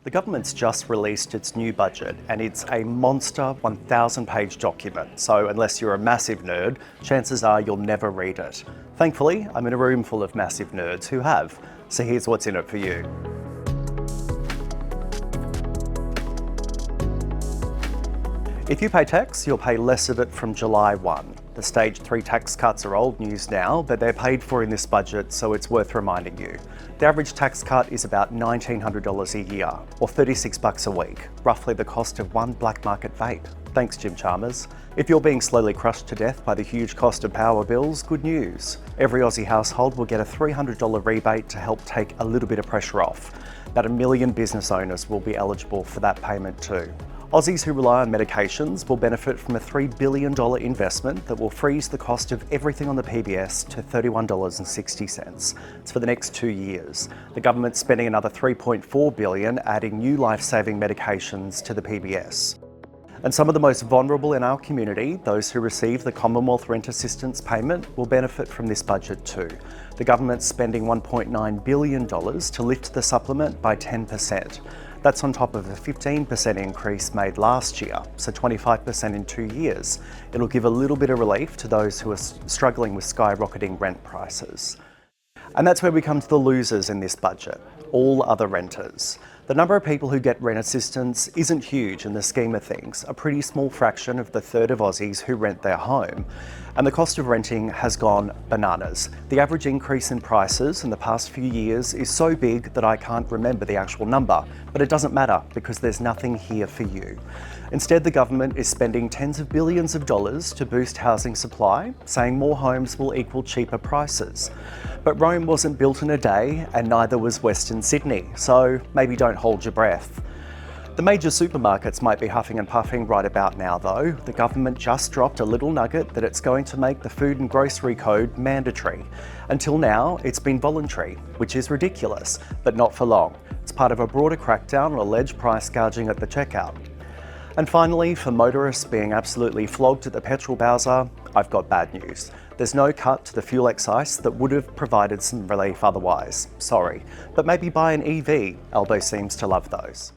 The government's just released its new budget and it's a monster 1,000-page document, so unless you're a massive nerd, chances are you'll never read it. Thankfully, I'm in a room full of massive nerds who have, so here's what's in it for you. If you pay tax, you'll pay less of it from July 1. The Stage 3 tax cuts are old news now, but they're paid for in this budget, so it's worth reminding you. The average tax cut is about $1,900 a year, or $36 a week, roughly the cost of one black market vape. Thanks, Jim Chalmers. If you're being slowly crushed to death by the huge cost of power bills, good news. Every Aussie household will get a $300 rebate to help take a little bit of pressure off. About 1 million business owners will be eligible for that payment too. Aussies who rely on medications will benefit from a $3 billion investment that will freeze the cost of everything on the PBS to $31.60. It's for the next 2 years. The government's spending another $3.4 billion adding new life-saving medications to the PBS. And some of the most vulnerable in our community, those who receive the Commonwealth Rent Assistance payment, will benefit from this budget too. The government's spending $1.9 billion to lift the supplement by 10%. That's on top of a 15% increase made last year, so 25% in 2 years. It'll give a little bit of relief to those who are struggling with skyrocketing rent prices. And that's where we come to the losers in this budget, all other renters. The number of people who get rent assistance isn't huge in the scheme of things, a pretty small fraction of the third of Aussies who rent their home. And the cost of renting has gone bananas. The average increase in prices in the past few years is so big that I can't remember the actual number, but it doesn't matter because there's nothing here for you. Instead, the government is spending tens of billions of dollars to boost housing supply, saying more homes will equal cheaper prices. But Rome wasn't built in a day, and neither was Western Sydney, so maybe don't hold your breath. The major supermarkets might be huffing and puffing right about now though. The government just dropped a little nugget that it's going to make the Food and Grocery Code mandatory. Until now, it's been voluntary, which is ridiculous, but not for long. It's part of a broader crackdown on alleged price gouging at the checkout. And finally, for motorists being absolutely flogged at the petrol bowser, I've got bad news. There's no cut to the fuel excise that would have provided some relief otherwise. Sorry, but maybe buy an EV. Albo seems to love those.